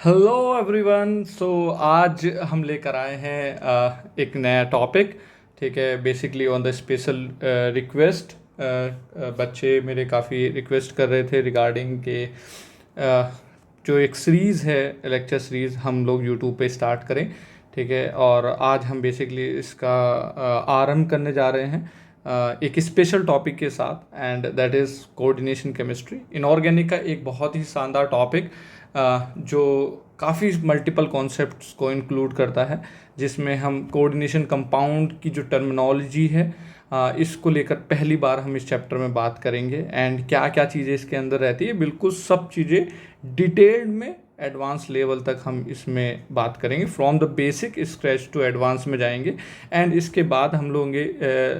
Hello everyone. आज हम लेकर आए हैं एक नया टॉपिक। ठीक है, basically on the special request. बच्चे मेरे काफ़ी रिक्वेस्ट कर रहे थे रिगार्डिंग के जो एक सीरीज़ है, लेक्चर सीरीज़ हम लोग यूट्यूब पे स्टार्ट करें। ठीक है, और आज हम बेसिकली इसका आरंभ करने जा रहे हैं एक स्पेशल टॉपिक के साथ, and that is coordination chemistry. Inorganic का एक बहुत ही शानदार टॉपिक जो काफ़ी मल्टीपल कॉन्सेप्ट्स को इंक्लूड करता है, जिसमें हम कोऑर्डिनेशन कंपाउंड की जो टर्मिनोलॉजी है इसको लेकर पहली बार हम इस चैप्टर में बात करेंगे। एंड क्या क्या चीज़ें इसके अंदर रहती है, बिल्कुल सब चीज़ें डिटेल्ड में एडवांस लेवल तक हम इसमें बात करेंगे। From the basic scratch to advance में जाएंगे। एंड इसके बाद हम लोग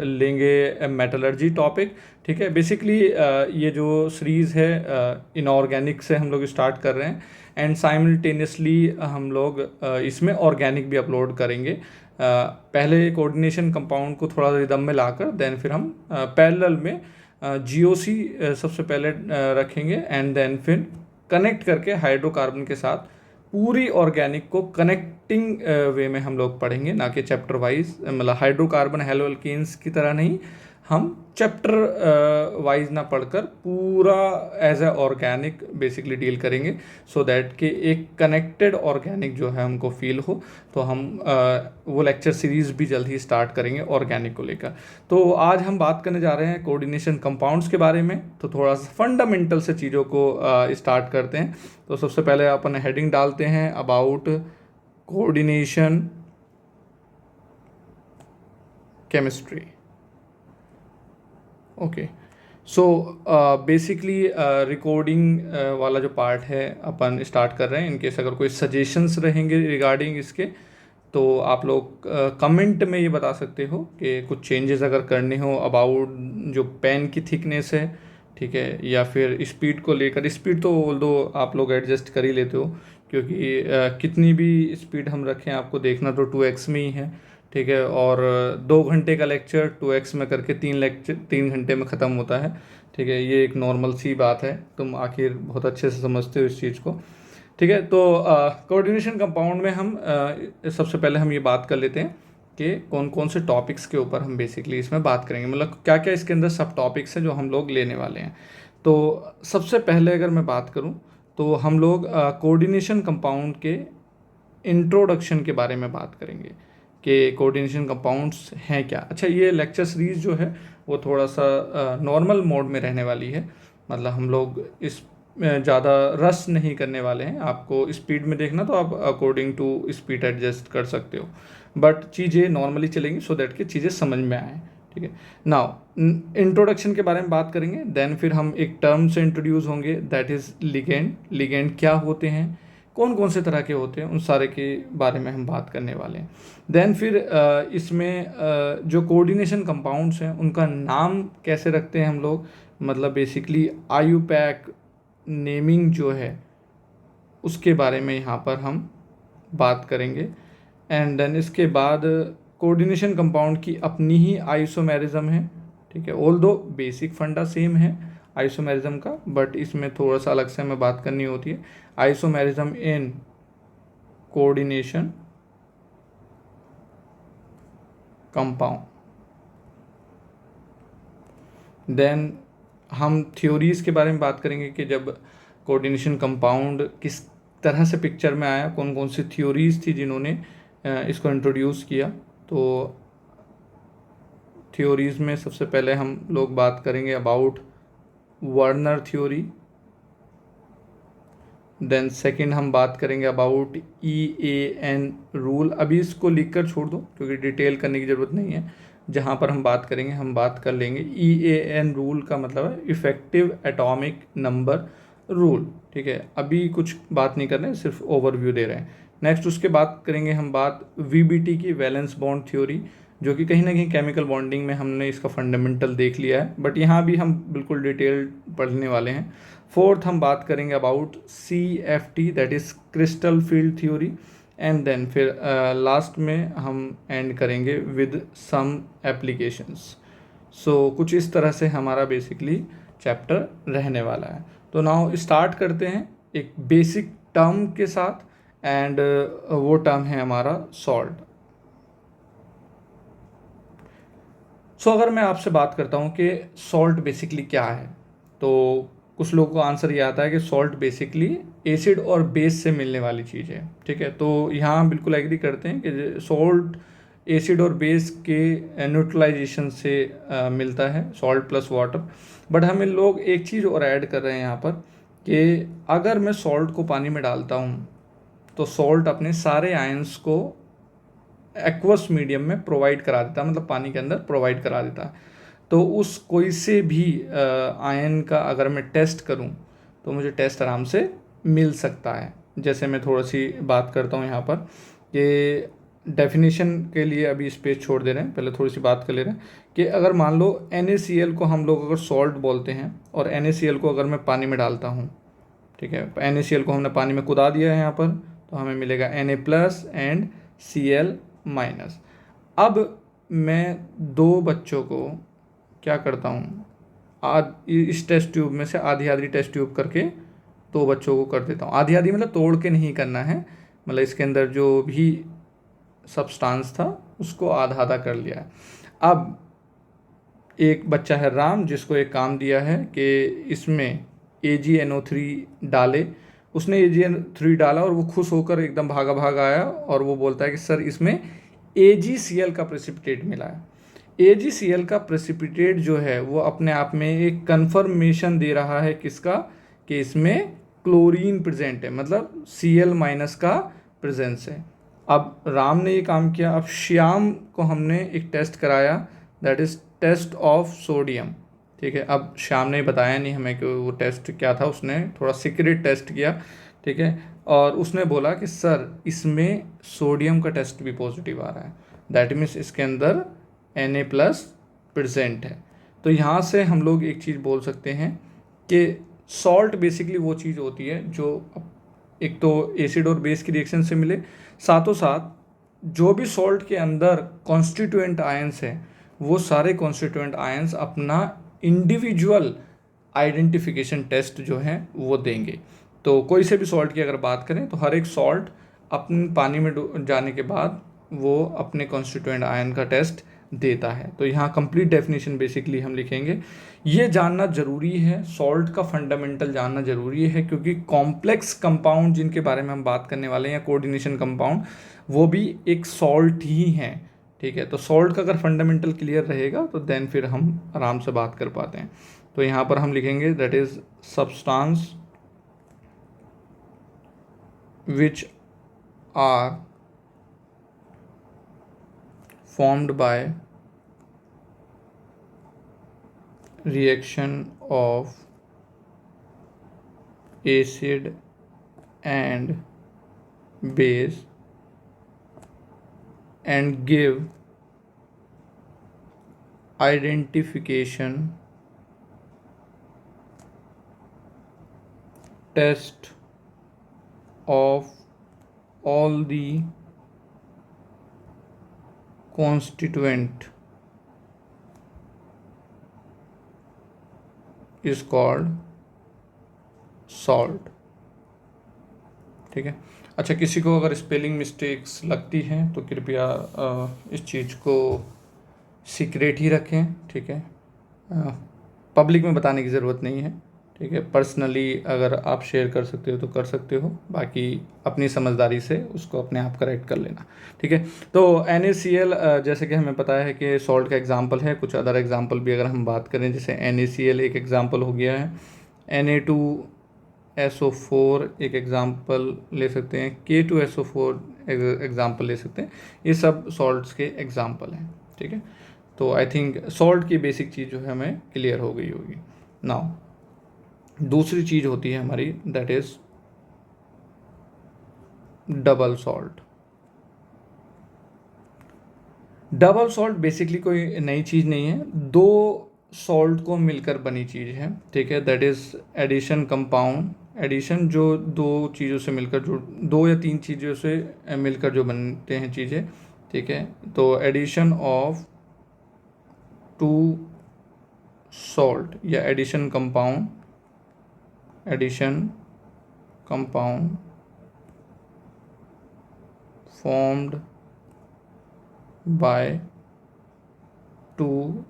लेंगे मेटलर्जी टॉपिक। ठीक है, बेसिकली ये जो सीरीज़ है इनऑर्गेनिक से हम लोग स्टार्ट कर रहे हैं, एंड साइमल्टेनियसली हम लोग इसमें ऑर्गेनिक भी अपलोड करेंगे। पहले कोऑर्डिनेशन कंपाउंड को थोड़ा रिदम में लाकर देन फिर हम पैरेलल में जीओसी सबसे पहले रखेंगे, एंड देन फिर कनेक्ट करके हाइड्रोकार्बन के साथ पूरी ऑर्गेनिक को कनेक्टिंग वे में हम लोग पढ़ेंगे, ना कि चैप्टर वाइज। मतलब हाइड्रोकार्बन हेलोअल्केन्स की तरह नहीं, हम चैप्टर वाइज ना पढ़कर पूरा as a organic basically deal करेंगे, सो दैट कि एक कनेक्टेड ऑर्गेनिक जो है हमको फील हो। तो हम वो लेक्चर सीरीज़ भी जल्द ही स्टार्ट करेंगे ऑर्गेनिक को लेकर। तो आज हम बात करने जा रहे हैं कोऑर्डिनेशन कंपाउंड्स के बारे में। तो थोड़ा सा फंडामेंटल से चीज़ों को स्टार्ट करते हैं। तो सबसे पहले अपन हेडिंग डालते हैं about coordination chemistry. Okay, so basically recording वाला जो पार्ट है अपन स्टार्ट कर रहे हैं। इनकेस अगर कोई सजेशंस रहेंगे रिगार्डिंग इसके, तो आप लोग कमेंट में ये बता सकते हो कि कुछ चेंजेस अगर करने हो अबाउट जो पेन की थिकनेस है, ठीक है, या फिर स्पीड को लेकर। स्पीड तो ऑल्दो आप लोग एडजस्ट कर ही लेते हो, क्योंकि कितनी भी स्पीड हम रखें आपको देखना तो 2x में ही है। ठीक है, और 2 घंटे का लेक्चर 2x में करके 3 घंटे में ख़त्म होता है। ठीक है, ये एक नॉर्मल सी बात है, तुम आखिर बहुत अच्छे से समझते हो इस चीज़ को। ठीक है, तो कोऑर्डिनेशन कंपाउंड में हम सबसे पहले हम ये बात कर लेते हैं कि कौन कौन से टॉपिक्स के ऊपर हम बेसिकली इसमें बात करेंगे, मतलब क्या क्या इसके अंदर सब टॉपिक्स हैं जो हम लोग लेने वाले हैं। तो सबसे पहले अगर मैं बात करूं, तो हम लोग कोऑर्डिनेशन कंपाउंड के इंट्रोडक्शन के बारे में बात करेंगे कि कोऑर्डिनेशन कंपाउंड्स हैं क्या। अच्छा, ये लेक्चर सीरीज़ जो है वो थोड़ा सा नॉर्मल मोड में रहने वाली है। मतलब हम लोग इस ज़्यादा रस नहीं करने वाले हैं। आपको स्पीड में देखना तो आप अकॉर्डिंग टू स्पीड एडजस्ट कर सकते हो, बट चीज़ें नॉर्मली चलेंगी सो दैट कि चीज़ें समझ में आएँ। ठीक है, नाउ इंट्रोडक्शन के बारे में बात करेंगे, देन फिर हम एक टर्म से इंट्रोड्यूस होंगे, दैट इज़ लिगेंड। लिगेंड क्या होते हैं, कौन कौन से तरह के होते हैं, उन सारे के बारे में हम बात करने वाले हैं। देन फिर इसमें जो कोऑर्डिनेशन कंपाउंड्स हैं उनका नाम कैसे रखते हैं हम लोग, मतलब बेसिकली आईयूपैक नेमिंग जो है उसके बारे में यहाँ पर हम बात करेंगे। एंड देन इसके बाद कोऑर्डिनेशन कंपाउंड की अपनी ही आइसोमेरिज्म है। ठीक है, ऑल्दो बेसिक फंडा सेम है आइसोमेरिज्म का, बट इसमें थोड़ा सा अलग से हमें बात करनी होती है। Isomerism in coordination compound. Then हम थ्योरीज़ के बारे में बात करेंगे कि जब कोऑर्डिनेशन कंपाउंड किस तरह से पिक्चर में आया, कौन कौन सी थ्योरीज़ थी जिन्होंने इसको इंट्रोड्यूस किया। तो थ्योरीज़ में सबसे पहले हम लोग बात करेंगे about Werner theory. Then second हम बात करेंगे अबाउट EAN रूल। अभी इसको लिख कर छोड़ दो क्योंकि डिटेल करने की ज़रूरत नहीं है। जहाँ पर हम बात करेंगे हम बात कर लेंगे EAN रूल का मतलब है इफ़ेक्टिव एटॉमिक नंबर रूल। ठीक है, अभी कुछ बात नहीं कर रहे हैं, सिर्फ ओवरव्यू दे रहे हैं। नेक्स्ट उसके बात करेंगे हम बात VBT की, वैलेंस बॉन्ड थ्योरी, जो कि कहीं ना कहीं केमिकल बॉन्डिंग में हमने इसका फंडामेंटल देख लिया है, बट यहाँ भी हम बिल्कुल डिटेल पढ़ने वाले हैं। फोर्थ हम बात करेंगे about CFT, that is crystal field theory. And then फिर लास्ट में हम एंड करेंगे विद सम एप्लीकेशंस। सो कुछ इस तरह से हमारा बेसिकली चैप्टर रहने वाला है। तो नाउ स्टार्ट करते हैं एक बेसिक टर्म के साथ, एंड वो टर्म है हमारा सॉल्ट। सो अगर मैं आपसे बात करता हूँ कि सॉल्ट बेसिकली क्या है, तो कुछ लोगों को आंसर ये आता है कि सॉल्ट बेसिकली एसिड और बेस से मिलने वाली चीज़ है। ठीक है, तो यहाँ हम बिल्कुल एग्री करते हैं कि सॉल्ट एसिड और बेस के न्यूट्रलाइजेशन से मिलता है, सॉल्ट प्लस वाटर। बट हम इन लोग एक चीज़ और ऐड कर रहे हैं यहाँ पर कि अगर मैं सॉल्ट को पानी में डालता हूँ तो सॉल्ट अपने सारे आयंस को एक्वस मीडियम में प्रोवाइड करा देता है, मतलब पानी के अंदर प्रोवाइड करा देता है। तो उस कोई से भी आयन का अगर मैं टेस्ट करूं तो मुझे टेस्ट आराम से मिल सकता है। जैसे मैं थोड़ा सी बात करता हूं यहाँ पर कि डेफिनेशन के लिए अभी स्पेस छोड़ दे रहे हैं, पहले थोड़ी सी बात कर ले रहे हैं कि अगर मान लो NaCl को हम लोग अगर सॉल्ट बोलते हैं और NaCl को अगर मैं पानी में डालता हूँ, ठीक है, NaCl को हमने पानी में कुदा दिया है यहाँ पर, तो हमें मिलेगा Na+ एंड Cl-। अब मैं दो बच्चों को क्या करता हूँ, इस टेस्ट ट्यूब में से आधी आधी टेस्ट ट्यूब करके दो बच्चों को कर देता हूँ। आधी आधी मतलब तोड़ के नहीं करना है, मतलब इसके अंदर जो भी सब्सटेंस था उसको आधा आधा कर लिया है। अब एक बच्चा है राम, जिसको एक काम दिया है कि इसमें AgNO3 डाले। उसने AgNO3 डाला और वो खुश होकर एकदम भागा भागा आया और वो बोलता है कि सर इसमें AgCl का प्रेसिपिटेट मिला है। AgCl का प्रेसिपिटेट जो है वो अपने आप में एक कंफर्मेशन दे रहा है किसका, कि इसमें क्लोरीन प्रेजेंट है, मतलब Cl- का प्रेजेंस है। अब राम ने ये काम किया। अब श्याम को हमने एक टेस्ट कराया, that is test of sodium. ठीक है, अब श्याम ने बताया नहीं हमें कि वो टेस्ट क्या था, उसने थोड़ा सीक्रेट टेस्ट किया। ठीक है, और उसने बोला कि सर इसमें सोडियम का टेस्ट भी पॉजिटिव आ रहा है, दैट मीन्स इसके अंदर Na+ प्रेजेंट है। तो यहाँ से हम लोग एक चीज़ बोल सकते हैं कि सॉल्ट बेसिकली वो चीज़ होती है जो एक तो एसिड और बेस की रिएक्शन से मिले, साथों साथ जो भी सॉल्ट के अंदर कॉन्स्टिट्यूएंट आयंस हैं वो सारे कॉन्स्टिट्यूएंट आयंस अपना इंडिविजुअल आइडेंटिफिकेशन टेस्ट जो है वो देंगे। तो कोई से भी सॉल्ट की अगर बात करें तो हर एक सॉल्ट अपने पानी में जाने के बाद वो अपने कॉन्स्टिट्यूएंट आयन का टेस्ट देता है। तो यहाँ कंप्लीट डेफिनेशन बेसिकली हम लिखेंगे। ये जानना ज़रूरी है, सॉल्ट का फंडामेंटल जानना ज़रूरी है, क्योंकि कॉम्प्लेक्स कंपाउंड जिनके बारे में हम बात करने वाले हैं या कोऑर्डिनेशन कंपाउंड, वो भी एक सॉल्ट ही हैं। ठीक है, तो सॉल्ट का अगर फंडामेंटल क्लियर रहेगा तो देन फिर हम आराम से बात कर पाते हैं। तो यहाँ पर हम लिखेंगे that is substance which are formed by reaction of acid and base and give identification test of all the constituent is called salt। ठीक है, अच्छा किसी को अगर स्पेलिंग मिस्टेक्स लगती हैं तो कृपया इस चीज़ को सीक्रेट ही रखें। ठीक है, पब्लिक में बताने की ज़रूरत नहीं है। ठीक है, पर्सनली अगर आप शेयर कर सकते हो तो कर सकते हो, बाकी अपनी समझदारी से उसको अपने आप करेक्ट कर लेना। ठीक है, तो NaCl जैसे कि हमें पता है कि सॉल्ट का एग्जांपल है। कुछ अदर एग्जांपल भी अगर हम बात करें, जैसे NaCl एक एग्जांपल हो गया है, Na2SO4 एक एग्जांपल ले सकते हैं, K2SO4 एग्जांपल ले सकते हैं। ये सब सॉल्ट्स के एग्जांपल हैं। ठीक है, तो आई थिंक सॉल्ट की बेसिक चीज़ जो है हमें क्लियर हो गई होगी। नाउ दूसरी चीज़ होती है हमारी, that is double salt. Double salt basically कोई नई चीज़ नहीं है, दो सॉल्ट को मिलकर बनी चीज़ है। ठीक है, that is addition compound. Addition जो दो चीज़ों से मिलकर, जो दो या तीन चीज़ों से मिलकर जो बनते हैं चीज़ें। ठीक है, तो एडिशन ऑफ टू सॉल्ट या addition compound formed by two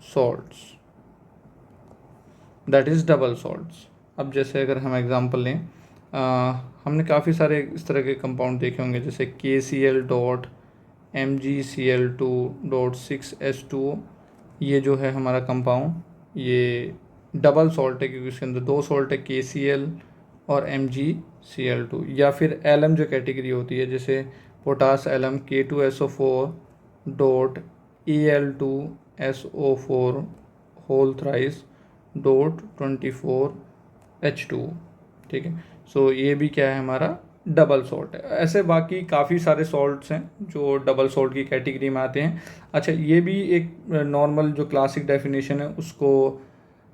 salts, that is double salts। अब जैसे अगर हम एग्जांपल लें, हमने काफ़ी सारे इस तरह के कंपाउंड देखे होंगे, जैसे KCl dot MgCl2 dot 6H2O। ये जो है हमारा कंपाउंड, ये डबल सॉल्ट है क्योंकि इसके अंदर दो सॉल्ट है, KCl और MgCl2। या फिर एलम जो कैटेगरी होती है, जैसे potash alum K2SO4 dot Al2SO4 whole thrice dot 24H2O। ठीक है, सो ये भी क्या है, हमारा डबल सॉल्ट है। ऐसे बाकी काफ़ी सारे सॉल्ट्स हैं जो डबल सॉल्ट की कैटेगरी में आते हैं। अच्छा, ये भी एक नॉर्मल जो क्लासिक डेफिनेशन है उसको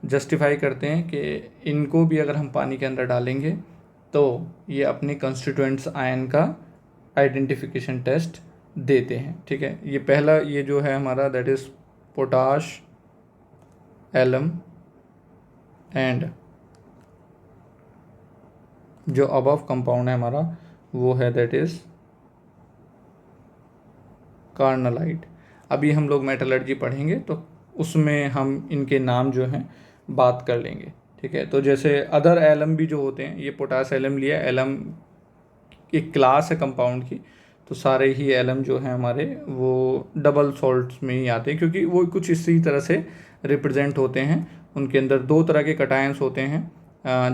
जस्टिफाई करते हैं कि इनको भी अगर हम पानी के अंदर डालेंगे तो ये अपने कंस्टिट्यूएंट्स आयन का आइडेंटिफिकेशन टेस्ट देते हैं। ठीक है, ये पहला ये जो है हमारा, that is potash alum and जो अबव कंपाउंड है हमारा वो है दैट इज़ कार्नलाइट। अभी हम लोग मेटलर्जी पढ़ेंगे तो उसमें हम इनके नाम जो हैं बात कर लेंगे। ठीक है, तो जैसे अदर एलम भी जो होते हैं, ये पोटास एलम लिया, एलम एक क्लास है कंपाउंड की, तो सारे ही एलम जो हैं हमारे वो डबल सॉल्ट्स में ही आते हैं क्योंकि वो कुछ इसी तरह से रिप्रेजेंट होते हैं। उनके अंदर दो तरह के कटायंस होते हैं,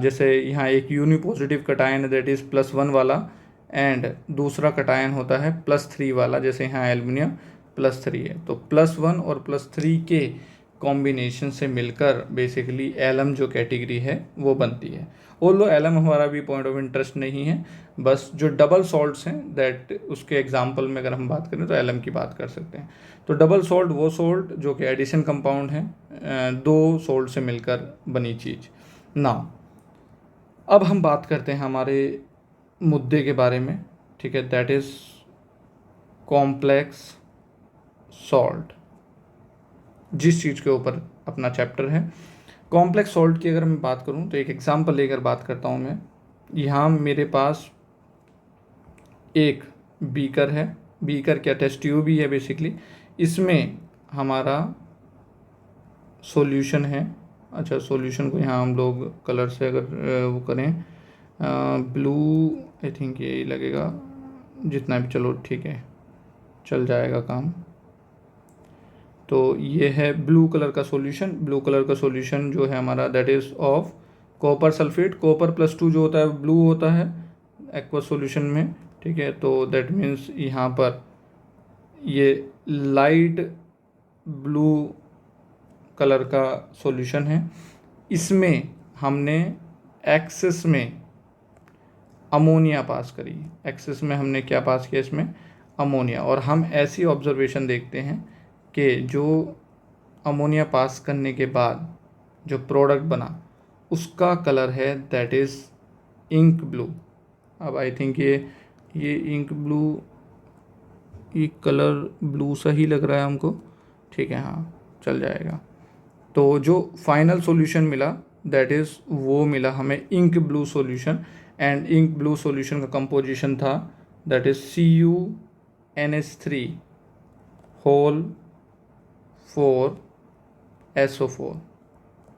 जैसे यहाँ एक यूनिपॉजिटिव कटायन है दैट इज़ +1 वाला, एंड दूसरा कटायन होता है +3 वाला, जैसे यहाँ एल्युमिनियम +3 है। तो +1 और +3 के कॉम्बिनेशन से मिलकर बेसिकली एलम जो कैटेगरी है वो बनती है। ऑल्दो एलम हमारा भी पॉइंट ऑफ इंटरेस्ट नहीं है, बस जो डबल सॉल्ट्स हैं दैट उसके एग्जांपल में अगर हम बात करें तो एलम की बात कर सकते हैं। तो डबल सॉल्ट वो सॉल्ट जो कि एडिशन कंपाउंड है, दो सॉल्ट से मिलकर बनी चीज़। नाउ अब हम बात करते हैं हमारे मुद्दे के बारे में। ठीक है, दैट इज़ कॉम्प्लेक्स सॉल्ट, जिस चीज़ के ऊपर अपना चैप्टर है। कॉम्प्लेक्स सॉल्ट की अगर मैं बात करूं तो एक एग्जांपल लेकर बात करता हूं मैं। यहाँ मेरे पास एक बीकर है, बीकर क्या, टेस्ट ट्यूब ही है बेसिकली। इसमें हमारा सॉल्यूशन है। अच्छा, सॉल्यूशन को यहाँ हम लोग कलर से अगर वो करें, ब्लू आई थिंक यही लगेगा, जितना भी, चलो ठीक है चल जाएगा काम। तो ये है ब्लू कलर का सॉल्यूशन। ब्लू कलर का सॉल्यूशन जो है हमारा that is of copper sulphate. Copper +2 जो होता है ब्लू होता है एक्वा सॉल्यूशन में। ठीक है, तो दैट मीन्स यहाँ पर ये लाइट ब्लू कलर का सॉल्यूशन है। इसमें हमने एक्सेस में अमोनिया पास करी। एक्सेस में हमने क्या पास किया, इसमें अमोनिया। और हम ऐसी ऑब्जर्वेशन देखते हैं कि जो अमोनिया पास करने के बाद जो प्रोडक्ट बना उसका कलर है दैट इज़ इंक ब्लू। अब आई थिंक ये इंक ब्लू, ये कलर ब्लू सा ही लग रहा है हमको। ठीक है, हाँ चल जाएगा। तो जो फाइनल सॉल्यूशन मिला दैट इज़ वो मिला हमें ink blue solution. And ink blue solution का कंपोजिशन था that is CuNH3 whole 4SO4।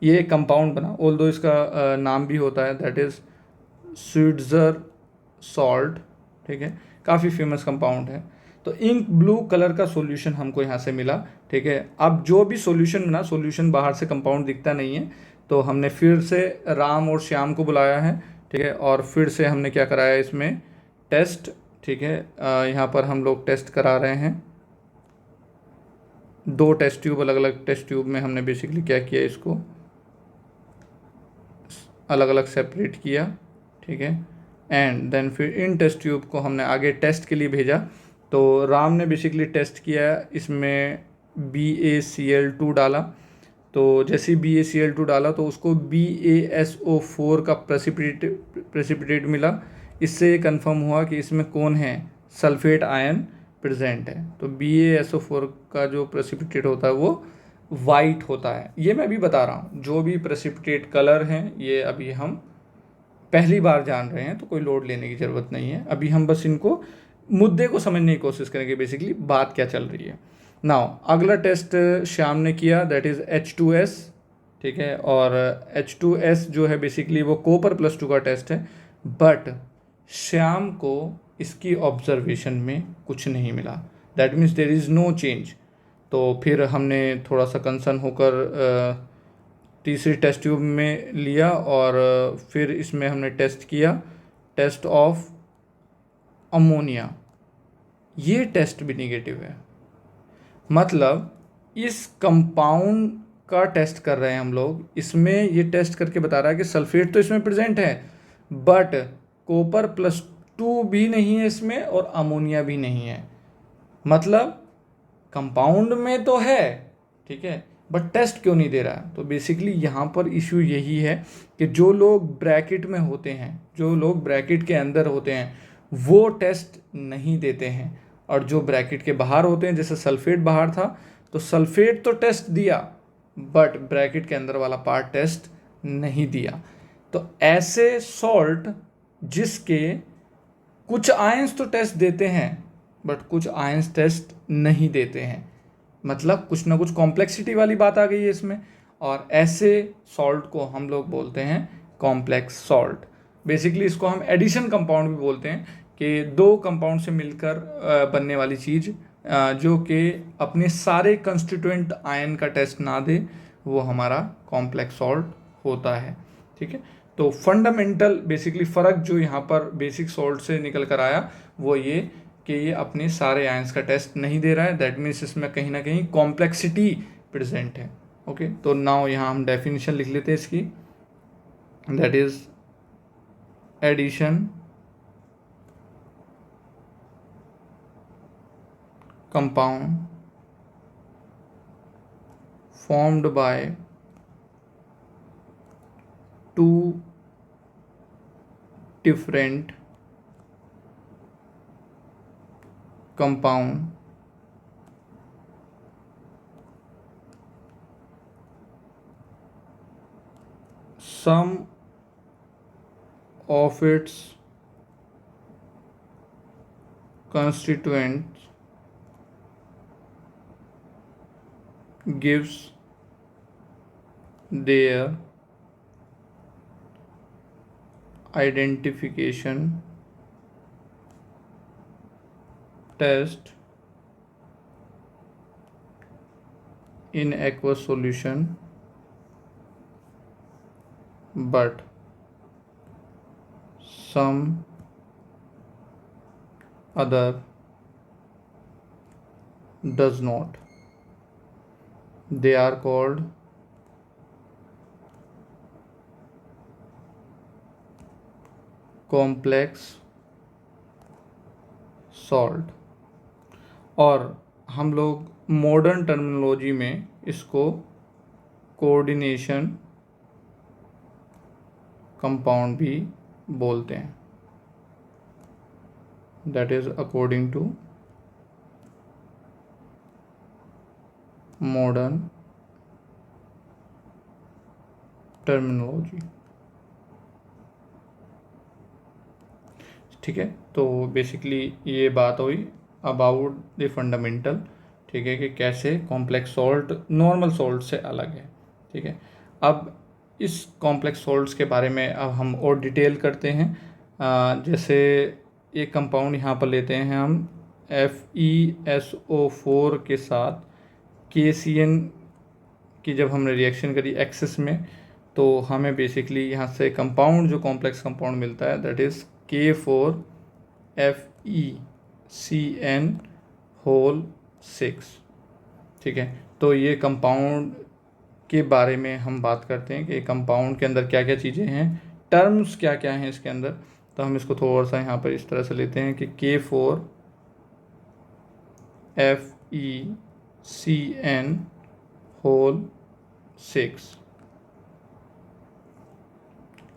ये कंपाउंड बना, ऑल्दो इसका नाम भी होता है दैट इज़ स्विट्ज़र सॉल्ट। ठीक है, काफ़ी फेमस कंपाउंड है। तो इंक ब्लू कलर का सॉल्यूशन हमको यहाँ से मिला। ठीक है, अब जो भी सॉल्यूशन बना, सॉल्यूशन बाहर से कंपाउंड दिखता नहीं है, तो हमने फिर से राम और श्याम को बुलाया है। ठीक है, और फिर से हमने क्या कराया इसमें टेस्ट। ठीक है, यहाँ पर हम लोग टेस्ट करा रहे हैं। दो टेस्ट ट्यूब, अलग अलग टेस्ट ट्यूब में हमने बेसिकली क्या किया, इसको अलग अलग सेपरेट किया। ठीक है, एंड देन फिर इन टेस्ट ट्यूब को हमने आगे टेस्ट के लिए भेजा। तो राम ने बेसिकली टेस्ट किया, इसमें BaCl2 डाला। तो जैसे ही BaCl2 डाला तो उसको BaSO4 का प्रेसिपिटेट मिला। इससे ये कन्फर्म हुआ कि इसमें कौन है, सल्फेट आयन प्रेजेंट है। तो BaSO4 का जो प्रेसिपिटेट होता है वो वाइट होता है। ये मैं अभी बता रहा हूँ, जो भी प्रेसिपिटेट कलर हैं ये अभी हम पहली बार जान रहे हैं तो कोई लोड लेने की ज़रूरत नहीं है। अभी हम बस इनको मुद्दे को समझने की कोशिश करेंगे, बेसिकली बात क्या चल रही है। नाउ अगला टेस्ट श्याम ने किया, दैट इज़ H2S, ठीक है। और H2S जो है बेसिकली वो कॉपर +2 का टेस्ट है, बट श्याम को इसकी ऑब्जर्वेशन में कुछ नहीं मिला, that means there is no change. तो फिर हमने थोड़ा सा कंसर्न होकर तीसरी टेस्ट ट्यूब में लिया और फिर इसमें हमने टेस्ट किया, टेस्ट ऑफ अमोनिया। ये टेस्ट भी निगेटिव है, मतलब इस कंपाउंड का टेस्ट कर रहे हैं हम लोग, इसमें ये टेस्ट करके बता रहा है कि सल्फेट तो इसमें प्रेजेंट है, बट कॉपर +2 भी नहीं है इसमें और अमोनिया भी नहीं है। मतलब कंपाउंड में तो है, ठीक है, बट टेस्ट क्यों नहीं दे रहा है। तो बेसिकली यहाँ पर इशू यही है कि जो लोग ब्रैकेट में होते हैं, जो लोग ब्रैकेट के अंदर होते हैं, वो टेस्ट नहीं देते हैं, और जो ब्रैकेट के बाहर होते हैं, जैसे सल्फेट बाहर था तो सल्फेट तो टेस्ट दिया, बट ब्रैकेट के अंदर वाला पार्ट टेस्ट नहीं दिया। तो ऐसे सॉल्ट जिसके कुछ आयंस तो टेस्ट देते हैं बट कुछ आयंस टेस्ट नहीं देते हैं, मतलब कुछ ना कुछ कॉम्प्लेक्सिटी वाली बात आ गई है इसमें, और ऐसे सॉल्ट को हम लोग बोलते हैं कॉम्प्लेक्स सॉल्ट। बेसिकली इसको हम एडिशन कंपाउंड भी बोलते हैं, कि दो कंपाउंड से मिलकर बनने वाली चीज़ जो कि अपने सारे कंस्टिट्यूएंट आयन का टेस्ट ना दे, वो हमारा कॉम्प्लेक्स सॉल्ट होता है, ठीक है। तो फंडामेंटल बेसिकली फ़र्क जो यहाँ पर बेसिक सॉल्ट से निकल कर आया वो ये कि ये अपने सारे आयंस का टेस्ट नहीं दे रहा है, दैट मीन्स इसमें कहीं ना कहीं कॉम्प्लेक्सिटी प्रेजेंट है। ओके, तो नाउ यहाँ हम डेफिनेशन लिख लेते हैं इसकी, that is addition compound formed by two different compound sum of its constituents gives their identification test in aqueous solution, but some other does not. They are called complex salt, और हम लोग modern terminology में इसको coordination compound भी बोलते हैं, that is according to modern terminology, ठीक है। तो बेसिकली ये बात हुई अबाउट द फंडामेंटल, ठीक है, कि कैसे कॉम्प्लेक्स सॉल्ट नॉर्मल सॉल्ट से अलग है, ठीक है। अब इस कॉम्प्लेक्स सॉल्ट्स के बारे में अब हम और डिटेल करते हैं। जैसे एक कंपाउंड यहाँ पर लेते हैं हम FeSO4 के साथ KCN की जब हमने रिएक्शन करी एक्सेस में, तो हमें बेसिकली यहाँ से कंपाउंड जो कॉम्प्लेक्स कंपाउंड मिलता है दैट इज़ K4FeCN6, ठीक है। तो ये कंपाउंड के बारे में हम बात करते हैं कि कंपाउंड के अंदर क्या क्या चीज़ें हैं, टर्म्स क्या क्या हैं इसके अंदर। तो हम इसको थोड़ा सा यहाँ पर इस तरह से लेते हैं कि K4FeCN6।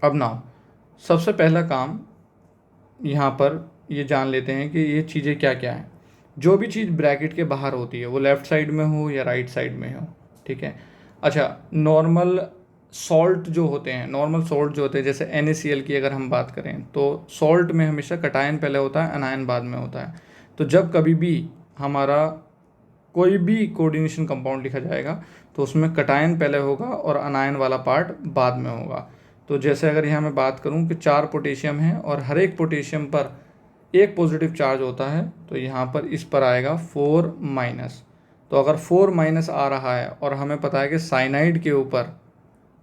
अब ना सबसे पहला काम यहाँ पर ये जान लेते हैं कि ये चीज़ें क्या क्या हैं। जो भी चीज़ ब्रैकेट के बाहर होती है वो लेफ़्ट साइड में हो या राइट साइड में हो, ठीक है। अच्छा, नॉर्मल सॉल्ट जो होते हैं, नॉर्मल सॉल्ट जो होते हैं, जैसे NaCl की अगर हम बात करें तो सॉल्ट में हमेशा कटायन पहले होता है, अनायन बाद में होता है। तो जब कभी भी हमारा कोई भी कोऑर्डिनेशन कंपाउंड लिखा जाएगा तो उसमें कटायन पहले होगा और अनायन वाला पार्ट बाद में होगा। तो जैसे अगर यहाँ मैं बात करूँ कि 4 पोटेशियम है और हर एक पोटेशियम पर एक पॉजिटिव चार्ज होता है, तो यहाँ पर इस पर आएगा 4 माइनस। तो अगर 4 माइनस आ रहा है और हमें पता है कि साइनाइड के ऊपर,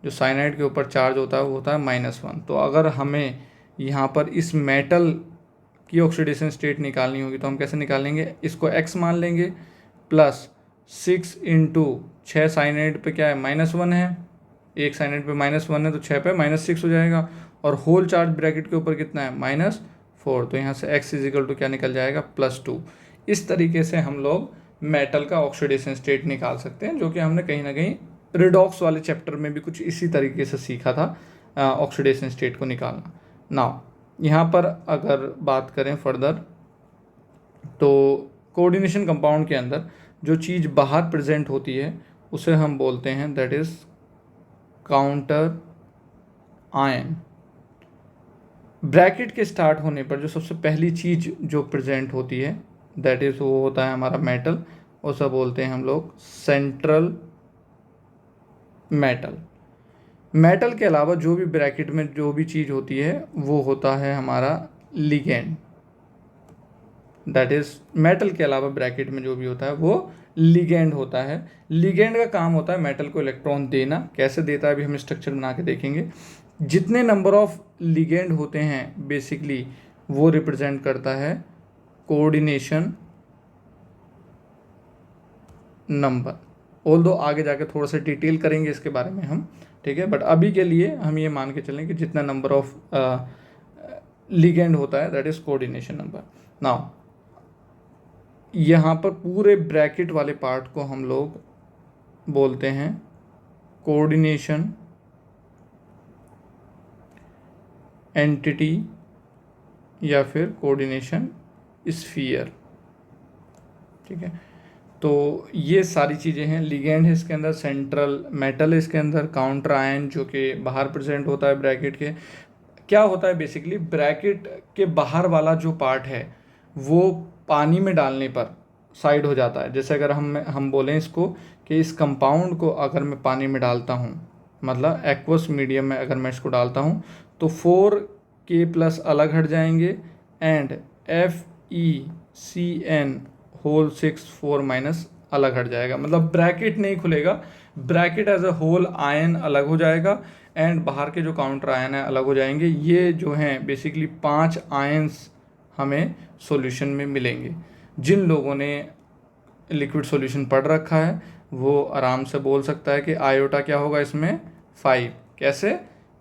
जो साइनाइड के ऊपर चार्ज होता है वो होता है -1, तो अगर हमें यहाँ पर इस मेटल की ऑक्सीडेशन स्टेट निकालनी होगी तो हम कैसे निकालेंगे, इसको x मान लेंगे, प्लस 6 इंटू 6 साइनाइड पे क्या है -1 है, एक साइनाइड पे -1 है तो 6 पे -6 हो जाएगा, और होल चार्ज ब्रैकेट के ऊपर कितना है -4, तो यहाँ से x इजिकल टू क्या निकल जाएगा +2। इस तरीके से हम लोग मेटल का ऑक्सीडेशन स्टेट निकाल सकते हैं, जो कि हमने कहीं ना कहीं रिडॉक्स वाले चैप्टर में भी कुछ इसी तरीके से सीखा था, ऑक्सीडेशन स्टेट को निकालना। नाउ यहाँ पर अगर बात करें फर्दर, तो कोऑर्डिनेशन कंपाउंड के अंदर जो चीज़ बाहर प्रेजेंट होती है उसे हम बोलते हैं that is counter ion. Bracket के स्टार्ट होने पर जो सबसे पहली चीज़ जो प्रेजेंट होती है दैट इज़ वो होता है हमारा मेटल, उसे बोलते हैं हम लोग सेंट्रल मेटल। मेटल के अलावा जो भी ब्रैकेट में जो भी चीज़ होती है वो होता है हमारा लिगेंड। दैट इज़ मेटल के अलावा ब्रैकेट में जो भी होता है वो लिगेंड होता है। लिगेंड का काम होता है मेटल को इलेक्ट्रॉन देना। कैसे देता है अभी हम स्ट्रक्चर बना के देखेंगे। जितने नंबर ऑफ लिगेंड होते हैं बेसिकली वो रिप्रेजेंट करता है कोऑर्डिनेशन नंबर। ऑल्दो आगे जाके थोड़ा सा डिटेल करेंगे इसके बारे में हम, ठीक है, बट अभी के लिए हम ये मान के चलें कि जितना नंबर ऑफ लिगेंड होता है that is coordination number. Now यहाँ पर पूरे ब्रैकेट वाले पार्ट को हम लोग बोलते हैं कोऑर्डिनेशन एंटिटी या फिर कोऑर्डिनेशन स्फीयर, ठीक है। तो ये सारी चीज़ें हैं। लिगेंड है इसके अंदर, सेंट्रल मेटल है इसके अंदर, काउंटर आयन जो कि बाहर प्रेजेंट होता है ब्रैकेट के। क्या होता है बेसिकली, ब्रैकेट के बाहर वाला जो पार्ट है वो पानी में डालने पर साइड हो जाता है। जैसे अगर हम बोलें इसको कि इस कंपाउंड को अगर मैं पानी में डालता हूँ, मतलब एक्वस मीडियम में अगर मैं इसको डालता हूँ तो 4K+ अलग हट जाएंगे एंड FeCN होल 6 4- अलग हट जाएगा। मतलब ब्रैकेट नहीं खुलेगा, bracket as a whole ion अलग हो जाएगा एंड बाहर के जो काउंटर आयन है अलग हो जाएंगे। ये जो हैं बेसिकली 5 आयंस हमें सॉल्यूशन में मिलेंगे। जिन लोगों ने लिक्विड सॉल्यूशन पढ़ रखा है वो आराम से बोल सकता है कि आयोटा क्या होगा इसमें 5। कैसे,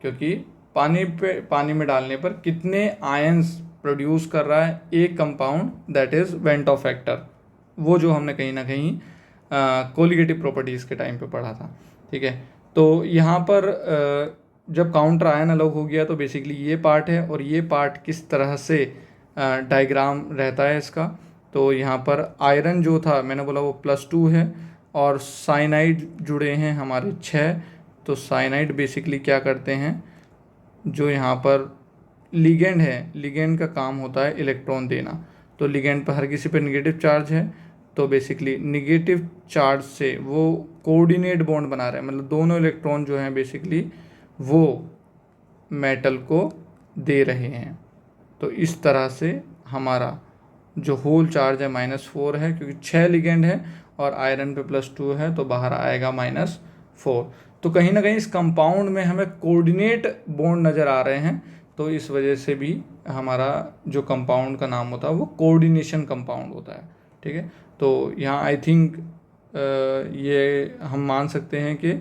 क्योंकि पानी में डालने पर कितने आयंस प्रोड्यूस कर रहा है एक compound, that is Vento factor, वो जो हमने कहीं ना कहीं कोलिगेटिव प्रॉपर्टीज़ के टाइम पे पढ़ा था, ठीक है। तो यहाँ पर जब काउंटर आयन अलग हो गया तो बेसिकली ये पार्ट है, और ये पार्ट किस तरह से डायग्राम रहता है इसका। तो यहाँ पर आयरन जो था मैंने बोला वो +2 है, और साइनाइड जुड़े हैं हमारे 6। तो साइनाइड बेसिकली क्या करते हैं, जो यहाँ पर लिगेंड है, लिगेंड का काम होता है इलेक्ट्रॉन देना। तो लिगेंड पर हर किसी पे नेगेटिव चार्ज है, तो बेसिकली नेगेटिव चार्ज से वो कोऑर्डिनेट बॉन्ड बना रहे हैं, मतलब दोनों इलेक्ट्रॉन जो हैं बेसिकली वो मेटल को दे रहे हैं। तो इस तरह से हमारा जो होल चार्ज है -4 है, क्योंकि 6 लिगेंड है और आयरन पे +2 है तो बाहर आएगा -4। तो कहीं ना कहीं इस कंपाउंड में हमें कोऑर्डिनेट बॉन्ड नज़र आ रहे हैं, तो इस वजह से भी हमारा जो कंपाउंड का नाम होता है वो कोऑर्डिनेशन कंपाउंड होता है, ठीक है। तो यहाँ आई थिंक ये हम मान सकते हैं कि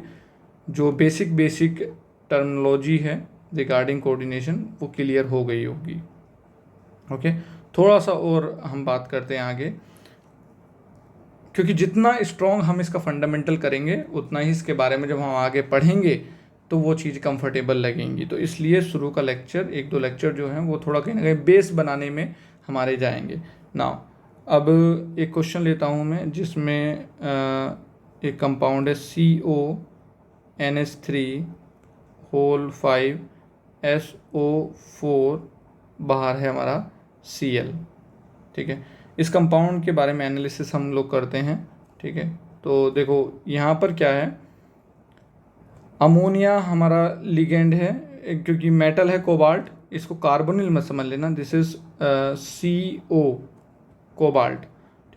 जो बेसिक टर्मिनोलॉजी है रिगार्डिंग कोऑर्डिनेशन वो क्लियर हो गई होगी, ओके। थोड़ा सा और हम बात करते हैं आगे, क्योंकि जितना स्ट्रॉन्ग हम इसका फंडामेंटल करेंगे उतना ही इसके बारे में जब हम आगे पढ़ेंगे तो वो चीज़ कंफर्टेबल लगेंगी। तो इसलिए शुरू का लेक्चर 1-2 लेक्चर जो हैं वो थोड़ा कहीं ना कहीं बेस बनाने में हमारे जाएंगे। नाउ अब एक क्वेश्चन लेता हूँ मैं, जिसमें एक कंपाउंड है CONH3 होल 5 SO4, बाहर है हमारा Cl। ठीक है, इस कंपाउंड के बारे में एनालिसिस हम लोग करते हैं। ठीक है, तो देखो यहाँ पर क्या है, अमोनिया हमारा लिगेंड है, क्योंकि मेटल है कोबाल्ट, इसको कार्बोनिल मत समझ लेना, दिस इज CO, कोबाल्ट।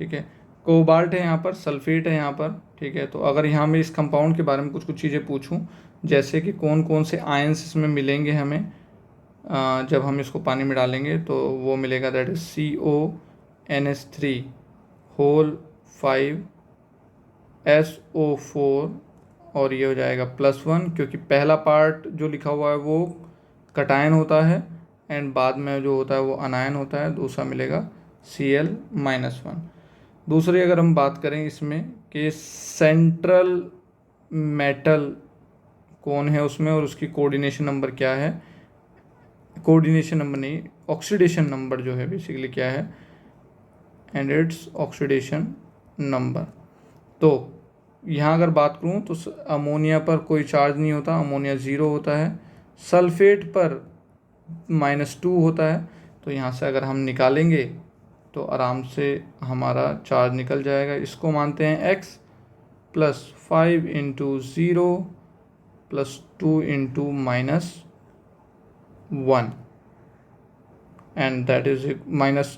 ठीक है, कोबाल्ट है यहाँ पर, सल्फेट है यहाँ पर। ठीक है, तो अगर यहाँ मैं इस कंपाउंड के बारे में कुछ कुछ चीज़ें पूछूं, जैसे कि कौन कौन से आयंस इसमें मिलेंगे हमें जब हम इसको पानी में डालेंगे, तो वो मिलेगा that is CONH3 whole 5 SO4, और ये हो जाएगा +1, क्योंकि पहला पार्ट जो लिखा हुआ है वो कटायन होता है एंड बाद में जो होता है वो अनायन होता है। दूसरा मिलेगा Cl-1। दूसरी अगर हम बात करें इसमें कि सेंट्रल मेटल कौन है उसमें और उसकी कोऑर्डिनेशन नंबर क्या है, कोऑर्डिनेशन नंबर नहीं, ऑक्सीडेशन नंबर जो है बेसिकली क्या है, एंड इट्स ऑक्सीडेशन नंबर। तो यहाँ अगर बात करूँ तो अमोनिया पर कोई चार्ज नहीं होता, अमोनिया 0 होता है। सल्फेट पर -2 होता है, तो यहाँ से अगर हम निकालेंगे तो आराम से हमारा चार्ज निकल जाएगा। इसको मानते हैं x + 5 × 0 + 2 × -1, and that is minus,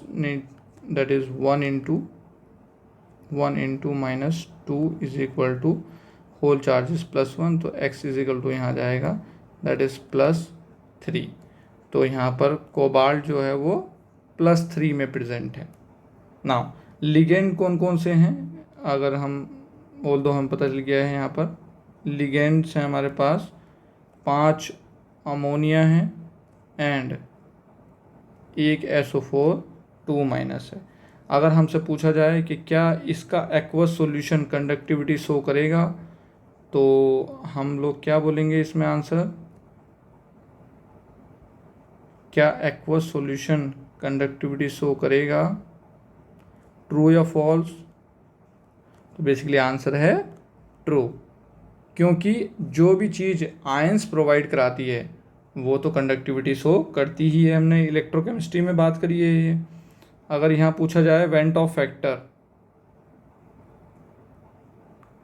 that is 1 × -2 is equal to whole charges +1, तो x इज इक्वल टू यहाँ जाएगा दैट इज +3। तो यहाँ पर कोबाल्ट जो है वो +3 में प्रेजेंट है। नाउ लिगेंड कौन कौन से हैं, अगर हम हम पता चल गया है यहाँ पर लिगेंड्स हैं हमारे पास 5 अमोनिया हैं एंड 1 SO4 2- है। अगर हमसे पूछा जाए कि क्या इसका एक्वस सॉल्यूशन कंडक्टिविटी शो करेगा, तो हम लोग क्या बोलेंगे इसमें आंसर, क्या एक्वस सॉल्यूशन कंडक्टिविटी शो करेगा, ट्रू या फॉल्स? तो बेसिकली आंसर है ट्रू, क्योंकि जो भी चीज़ आयंस प्रोवाइड कराती है वो तो कंडक्टिविटी शो करती ही है, हमने इलेक्ट्रोकेमिस्ट्री में बात करी है ये। अगर यहाँ पूछा जाए went Hoff factor,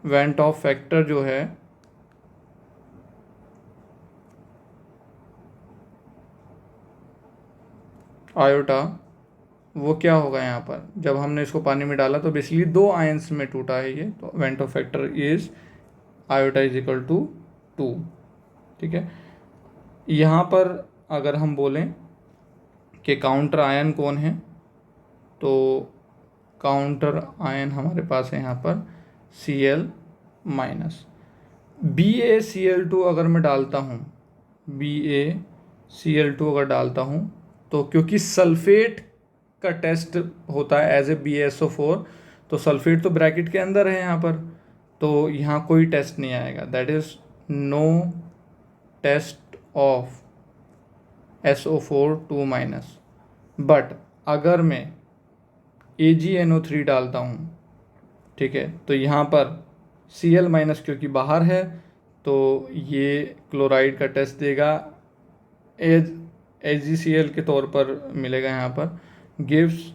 went Hoff factor जो है आयोटा, वो क्या होगा यहाँ पर, जब हमने इसको पानी में डाला तो बेसिकली 2 आयंस में टूटा है ये, तो van't Hoff factor is iota is equal to 2। ठीक है, यहाँ पर अगर हम बोलें कि काउंटर आयन कौन है, तो काउंटर आयन हमारे पास है यहाँ पर Cl-। BaCl2 अगर मैं डालता हूँ, BaCl2 अगर डालता हूँ, तो क्योंकि सल्फेट का टेस्ट होता है एज ए BaSO4, तो सल्फेट तो ब्रैकेट के अंदर है यहाँ पर, तो यहाँ कोई टेस्ट नहीं आएगा, that is no test of SO4 2-। बट अगर मैं AgNO3 डालता हूँ, ठीक है, तो यहाँ पर Cl- क्योंकि बाहर है, तो ये क्लोराइड का टेस्ट देगा, AgCl के तौर पर मिलेगा यहाँ पर, gives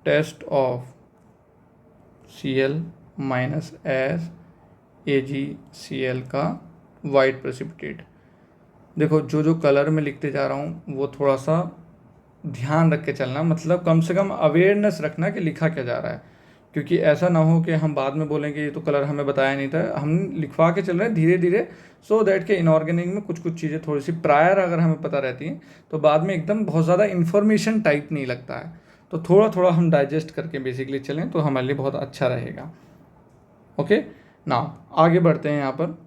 test of Cl- as AgCl का वाइट प्रेसिपिटेट। देखो जो जो कलर में लिखते जा रहा हूँ वो थोड़ा सा ध्यान रख के चलना, मतलब कम से कम अवेयरनेस रखना कि लिखा क्या जा रहा है, क्योंकि ऐसा ना हो कि हम बाद में बोलेंगे ये तो कलर हमें बताया नहीं था, हम लिखवा के चल रहे हैं धीरे धीरे, सो दैट के इनऑर्गेनिक में कुछ कुछ चीज़ें थोड़ी सी प्रायर अगर हमें पता रहती हैं तो बाद में एकदम बहुत ज़्यादा इन्फॉर्मेशन टाइप नहीं लगता है, तो थोड़ा थोड़ा हम डाइजेस्ट करके बेसिकली चलें तो हमारे लिए बहुत अच्छा रहेगा। ओके, नाउ आगे बढ़ते हैं, यहाँ पर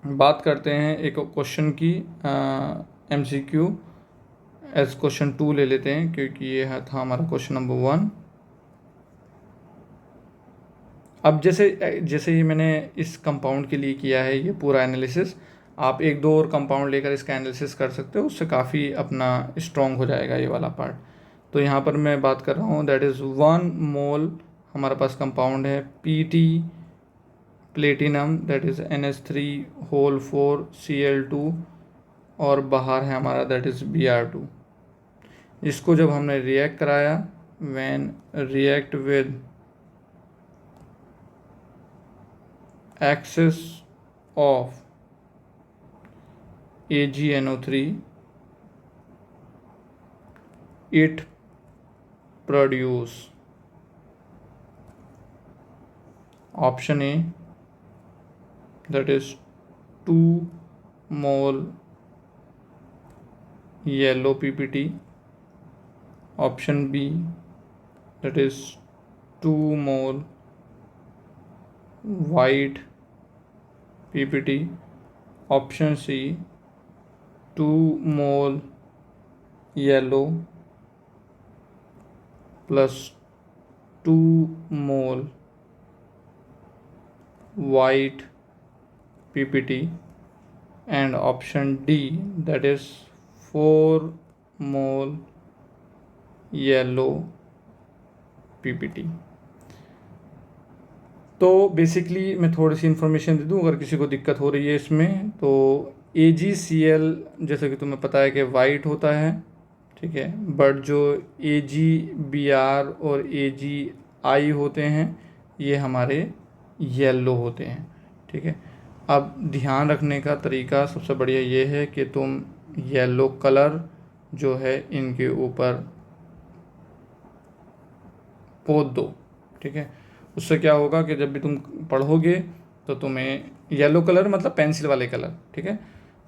बात करते हैं एक क्वेश्चन की, MCQ एज क्वेश्चन 2 ले लेते हैं, क्योंकि ये था हमारा क्वेश्चन नंबर 1। अब जैसे जैसे ये मैंने इस कंपाउंड के लिए किया है ये पूरा एनालिसिस, आप 1-2 और कंपाउंड लेकर इसका एनालिसिस कर सकते हो, उससे काफ़ी अपना स्ट्रॉन्ग हो जाएगा ये वाला पार्ट। तो यहाँ पर मैं बात कर रहा हूँ दैट इज़ 1 मोल हमारे पास कंपाउंड है PT platinum that is NH3 whole 4 Cl2, और बाहर है हमारा दैट इज़ Br2। इसको जब हमने रिएक्ट कराया, when react with excess of AgNO3, it produce option A that is 2 mole yellow PPT, option B that is 2 mole white PPT, option C 2 mole yellow plus 2 mole white PPT, and option D that is 4 mole yellow PPT। तो basically मैं थोड़ी सी information दे दूं अगर किसी को दिक्कत हो रही है इसमें। तो AgCl जैसे कि तुम्हें पता है कि वाइट होता है, ठीक है, बट जो AgBr और AgI होते हैं ये हमारे येलो होते हैं, ठीक है। अब ध्यान रखने का तरीका सबसे बढ़िया ये है कि तुम येलो कलर जो है इनके ऊपर पोत दो, ठीक है। उससे क्या होगा कि जब भी तुम पढ़ोगे तो तुम्हें येलो कलर मतलब पेंसिल वाले कलर, ठीक है,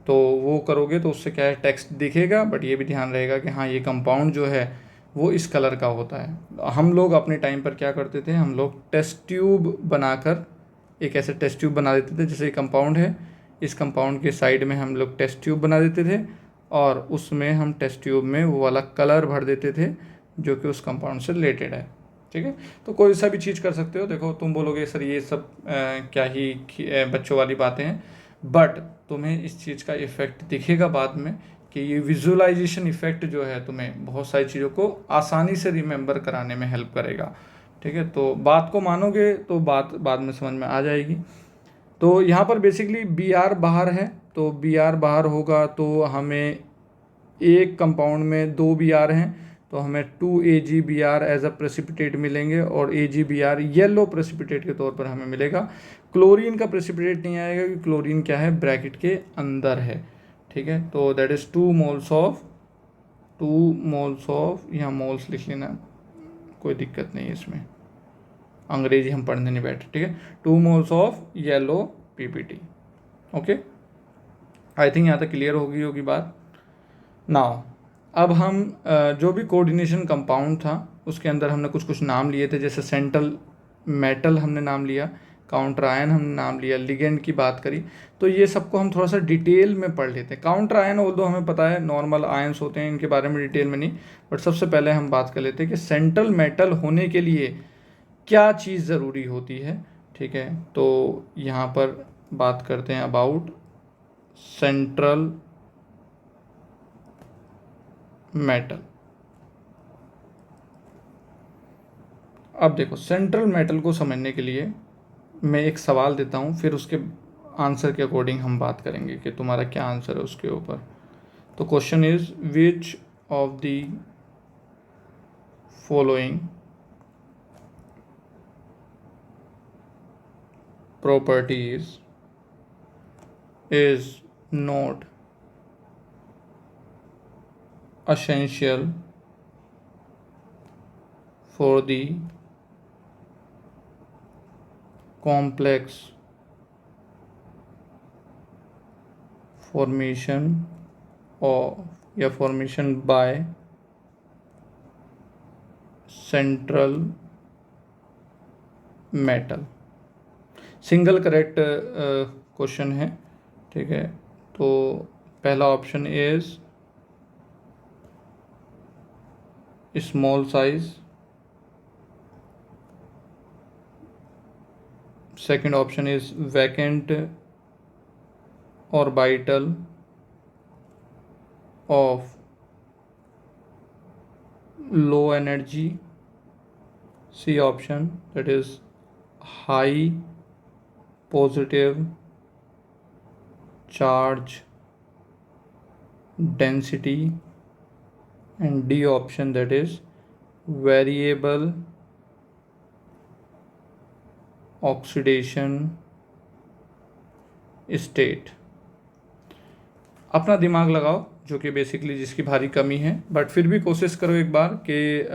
तो वो करोगे तो उससे क्या है टेक्स्ट दिखेगा, बट ये भी ध्यान रहेगा कि हाँ ये कंपाउंड जो है वो इस कलर का होता है। हम लोग अपने टाइम पर क्या करते थे, हम लोग टेस्ट ट्यूब बनाकर एक ऐसे टेस्ट ट्यूब बना देते थे, जैसे कंपाउंड है, इस कंपाउंड के साइड में हम लोग टेस्ट ट्यूब बना देते थे और उसमें हम टेस्ट ट्यूब में वो वाला कलर भर देते थे जो कि उस कंपाउंड से रिलेटेड है, ठीक है। तो कोई सा भी चीज़ कर सकते हो। देखो तुम बोलोगे सर ये सब क्या ही बच्चों वाली बातें हैं, बट तुम्हें इस चीज़ का इफ़ेक्ट दिखेगा बाद में कि ये विजुअलाइजेशन इफ़ेक्ट जो है तुम्हें बहुत सारी चीज़ों को आसानी से रिमेंबर कराने में हेल्प करेगा, ठीक है। तो बात को मानोगे तो बात बाद में समझ में आ जाएगी। तो यहाँ पर बेसिकली Br बाहर है, तो Br बाहर होगा तो हमें एक कंपाउंड में 2 Br हैं तो हमें 2 AgBr एज अ प्रेसिपिटेट मिलेंगे और AgBr येलो प्रेसिपिटेट के तौर पर हमें मिलेगा। क्लोरीन का प्रेसिपिटेट नहीं आएगा क्योंकि क्लोरीन क्या है, ब्रैकेट के अंदर है, ठीक है। तो दैट इज़ 2 मोल्स ऑफ यहाँ मोल्स लिख लेना, कोई दिक्कत नहीं है इसमें, अंग्रेजी हम पढ़ने नहीं बैठे, ठीक है। 2 moles of yellow PPT, okay. I think यहाँ तक क्लियर होगी बात। नाउ अब हम जो भी कोऑर्डिनेशन कंपाउंड था उसके अंदर हमने कुछ कुछ नाम लिए थे, जैसे सेंट्रल मेटल हमने नाम लिया, काउंटर आयन हमने नाम लिया, लिगेंड की बात करी। तो ये सबको हम थोड़ा सा डिटेल में पढ़ लेते हैं। काउंटर आयन ऑल्दो हमें पता है नॉर्मल आयंस होते हैं, इनके बारे में डिटेल में नहीं, बट सबसे पहले हम बात कर लेते हैं कि सेंट्रल मेटल होने के लिए क्या चीज़ ज़रूरी होती है, ठीक है। तो यहाँ पर बात करते हैं अबाउट सेंट्रल मेटल। अब देखो सेंट्रल मेटल को समझने के लिए मैं एक सवाल देता हूँ, फिर उसके आंसर के अकॉर्डिंग हम बात करेंगे कि तुम्हारा क्या आंसर है उसके ऊपर। तो question is which of the following properties is not essential for the complex formation of या formation by central metal। Single correct question है, ठीक है। तो पहला option is small size, second option is vacant orbital of low energy, C option that is high positive charge density, and D option, that is variable oxidation state. अपना दिमाग लगाओ, जो कि बेसिकली जिसकी भारी कमी है, बट फिर भी कोशिश करो एक बार कि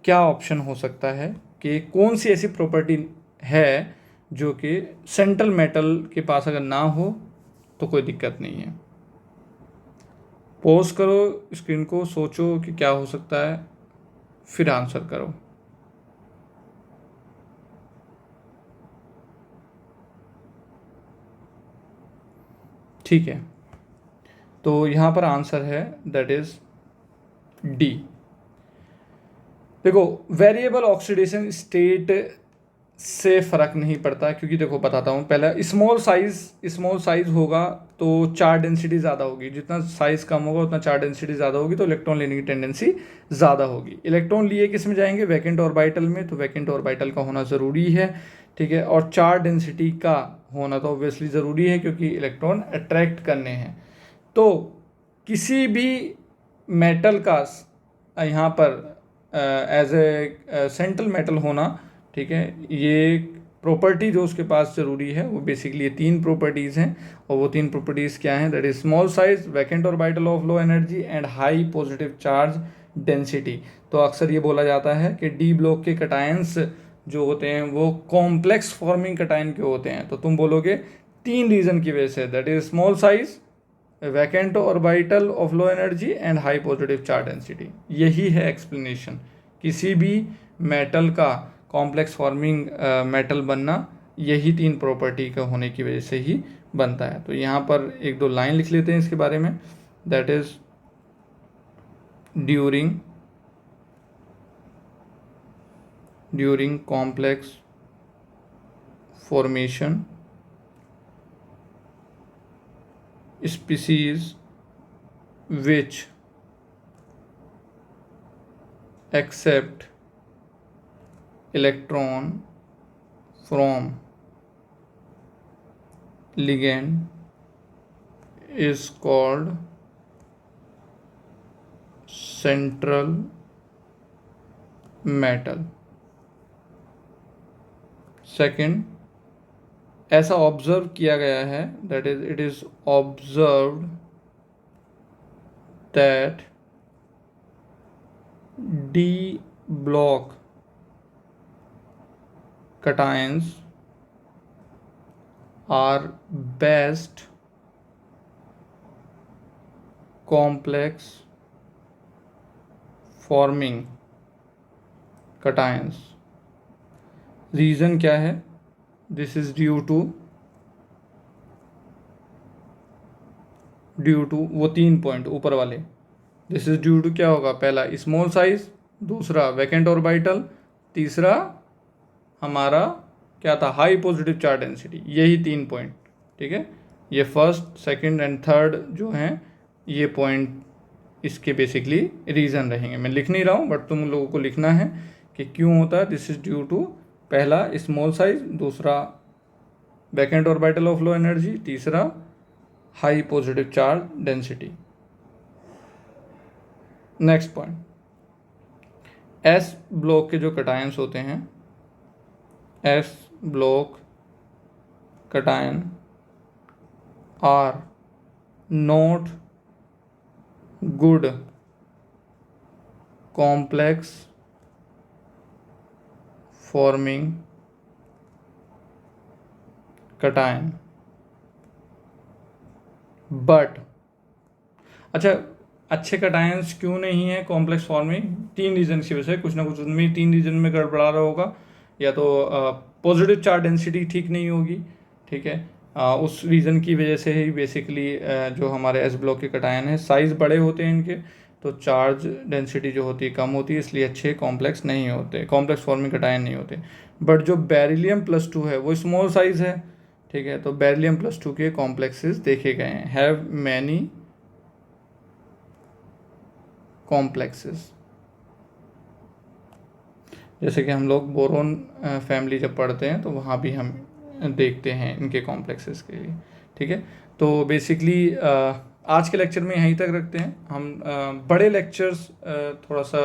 क्या ऑप्शन हो सकता है, कि कौन सी ऐसी प्रॉपर्टी है जो कि सेंट्रल मेटल के पास अगर ना हो तो कोई दिक्कत नहीं है। पॉज करो स्क्रीन को, सोचो कि क्या हो सकता है, फिर आंसर करो। ठीक है, तो यहाँ पर आंसर है दैट इज डी। देखो, वेरिएबल ऑक्सीडेशन स्टेट से फ़र्क नहीं पड़ता, क्योंकि देखो बताता हूँ। पहला, स्मॉल साइज़ होगा तो चार्ज डेंसिटी ज़्यादा होगी, जितना साइज़ कम होगा उतना चार्ज डेंसिटी ज़्यादा होगी, तो इलेक्ट्रॉन लेने की टेंडेंसी ज़्यादा होगी। इलेक्ट्रॉन लिए किस में जाएंगे, वैकेंट ऑर्बिटल में, तो वैकेंट ऑर्बिटल का होना ज़रूरी है, ठीक है। और चार्ज डेंसिटी का होना तो ऑब्वियसली ज़रूरी है, क्योंकि इलेक्ट्रॉन अट्रैक्ट करने हैं। तो किसी भी मेटल का यहाँ पर एज ए सेंट्रल मेटल होना, ठीक है, ये प्रॉपर्टी जो उसके पास ज़रूरी है वो बेसिकली ये 3 प्रॉपर्टीज़ हैं। और वो 3 प्रॉपर्टीज़ क्या हैं, that is small size, vacant orbital of low energy and high positive charge density. तो अक्सर ये बोला जाता है कि डी ब्लॉक के कटायंस जो होते हैं वो कॉम्प्लेक्स फॉर्मिंग कटायन के होते हैं। तो तुम बोलोगे 3 रीज़न की वजह से, that is small size, vacant orbital of low energy and high positive charge density. यही है एक्सप्लेनेशन। किसी भी मेटल का कॉम्प्लेक्स फॉर्मिंग मेटल बनना यही 3 प्रॉपर्टी का होने की वजह से ही बनता है। तो यहाँ पर 1-2 लाइन लिख लेते हैं इसके बारे में, that is during complex formation species which accept electron from ligand is called central metal. Second, ऐसा ऑब्जर्व किया गया है, that is it is observed that D block cations are best complex forming cations. Reason क्या है, this is due to वो 3 point ऊपर वाले। This is due to क्या होगा, पहला स्मॉल साइज, दूसरा वैकेंट ऑर्बिटल, तीसरा हमारा क्या था, हाई पॉजिटिव चार्ज डेंसिटी। यही 3 पॉइंट, ठीक है। ये फर्स्ट, सेकंड एंड थर्ड जो हैं ये पॉइंट इसके बेसिकली रीज़न रहेंगे। मैं लिख नहीं रहा हूँ, बट तुम लोगों को लिखना है कि क्यों होता है। दिस इज ड्यू टू, पहला स्मॉल साइज, दूसरा vacant orbital of low energy, तीसरा high positive charge density. Next point, S block के जो कटायंस होते हैं, S block cation are not good complex forming cation but, अच्छा, अच्छे कटायंस क्यों नहीं है कॉम्प्लेक्स फॉर्मिंग, 3 रीजन की वजह से, कुछ ना कुछ उनमें 3 रीजन में गड़बड़ा रहा होगा। या तो पॉजिटिव चार्ज डेंसिटी ठीक नहीं होगी, ठीक है, उस रीज़न की वजह से ही बेसिकली जो हमारे एस ब्लॉक के कटायन है साइज़ बड़े होते हैं इनके, तो चार्ज डेंसिटी जो होती है कम होती है, इसलिए अच्छे कॉम्प्लेक्स नहीं होते, कॉम्प्लेक्स फॉर्मिंग कटायन नहीं होते। बट जो बेरिलियम+2 है वो स्मॉल साइज़ है, ठीक है, तो बेरिलियम+2 के कॉम्प्लेक्सेस देखे गए हैं, हैव मैनी कॉम्प्लेक्सेस। जैसे कि हम लोग बोरोन फैमिली जब पढ़ते हैं तो वहाँ भी हम देखते हैं इनके कॉम्प्लेक्सेस के लिए। ठीक है, तो बेसिकली आज के लेक्चर में यहीं तक रखते हैं हम। बड़े लेक्चर्स थोड़ा सा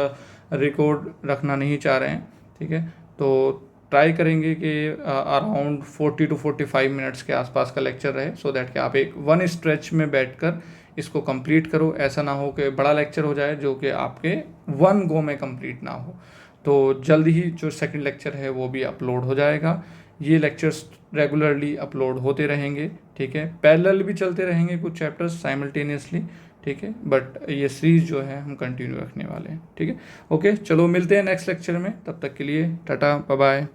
रिकॉर्ड रखना नहीं चाह रहे हैं। ठीक है, तो ट्राई करेंगे कि अराउंड 40 to 45 मिनट्स के आसपास का लेक्चर रहे, सो दैट कि आप एक वन स्ट्रेच में बैठकर इसको कंप्लीट करो। ऐसा ना हो कि बड़ा लेक्चर हो जाए जो कि आपके वन गो में कंप्लीट ना हो। तो जल्द ही जो सेकंड लेक्चर है वो भी अपलोड हो जाएगा। ये लेक्चर्स रेगुलरली अपलोड होते रहेंगे। ठीक है, पैरेलल भी चलते रहेंगे कुछ चैप्टर्स साइमल्टेनियसली। ठीक है, बट ये सीरीज जो है हम कंटिन्यू रखने वाले हैं। ठीक है, ओके, चलो मिलते हैं नेक्स्ट लेक्चर में। तब तक के लिए टाटा, बाय बाय।